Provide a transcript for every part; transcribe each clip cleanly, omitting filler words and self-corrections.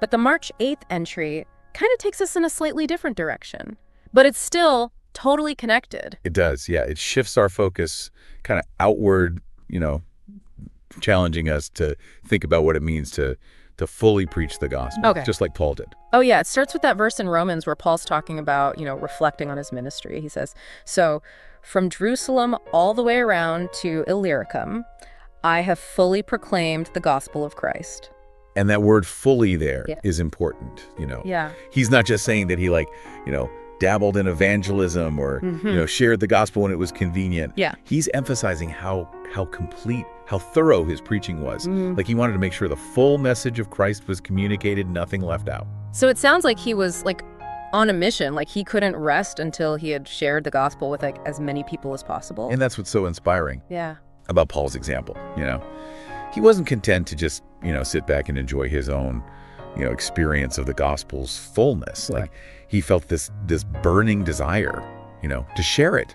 But the March 8th entry kind of takes us in a slightly different direction. But it's still totally connected. It does, yeah. It shifts our focus kind of outward, challenging us to think about what it means to fully preach the gospel, just like Paul did. Oh, yeah. It starts with that verse in Romans where Paul's talking about, reflecting on his ministry. He says, so from Jerusalem all the way around to Illyricum, I have fully proclaimed the gospel of Christ. And that word fully there is important, Yeah. He's not just saying that he dabbled in evangelism or, shared the gospel when it was convenient. Yeah. He's emphasizing how complete, how thorough his preaching was. Like he wanted to make sure the full message of Christ was communicated, nothing left out. So it sounds like he was on a mission, like he couldn't rest until he had shared the gospel with as many people as possible. And that's what's so inspiring about Paul's example. He wasn't content to just, sit back and enjoy his own, experience of the gospel's fullness. Right. Like he felt this burning desire, to share it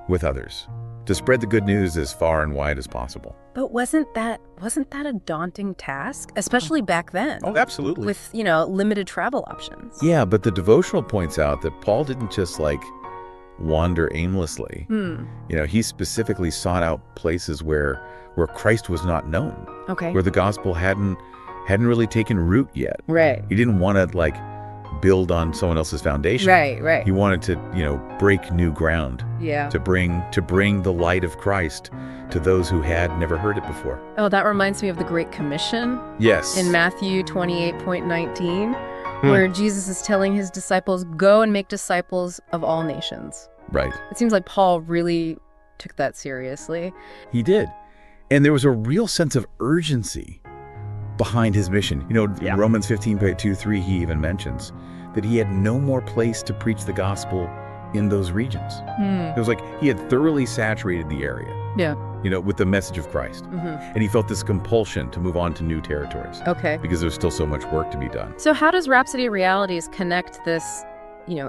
with others, to spread the good news as far and wide as possible. But wasn't that a daunting task, especially back then? Oh, absolutely. With, limited travel options. Yeah, but the devotional points out that Paul didn't just wander aimlessly. He specifically sought out places where Christ was not known. Where the gospel hadn't really taken root yet. Right. He didn't want to build on someone else's foundation. Right. He wanted to, break new ground. Yeah. To bring the light of Christ to those who had never heard it before. Oh, that reminds me of the Great Commission. Yes. In Matthew 28:19, where Jesus is telling his disciples, go and make disciples of all nations. Right. It seems like Paul really took that seriously. He did. And there was a real sense of urgency behind his mission. In Romans 15:2-3, he even mentions that he had no more place to preach the gospel in those regions. It was like he had thoroughly saturated the area. Yeah. With the message of Christ. And he felt this compulsion to move on to new territories. Okay. Because there's still so much work to be done. So how does Rhapsody of Realities connect this,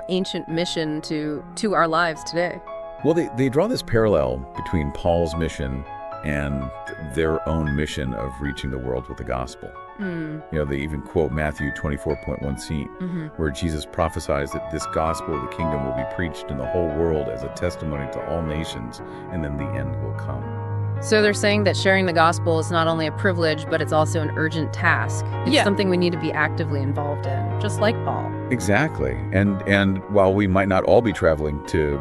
ancient mission to our lives today? Well, they draw this parallel between Paul's mission and their own mission of reaching the world with the gospel. They even quote Matthew 24:1c, where Jesus prophesies that this gospel of the kingdom will be preached in the whole world as a testimony to all nations, and then the end will come. So they're saying that sharing the gospel is not only a privilege, but it's also an urgent task. It's something we need to be actively involved in, just like Paul. Exactly. And while we might not all be traveling to,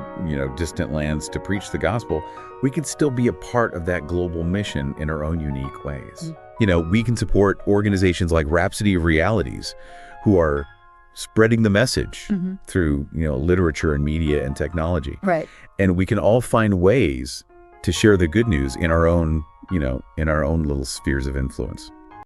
distant lands to preach the gospel, we can still be a part of that global mission in our own unique ways. We can support organizations like Rhapsody of Realities, who are spreading the message through, literature and media and technology. Right. And we can all find ways to share the good news in our own, little spheres of influence.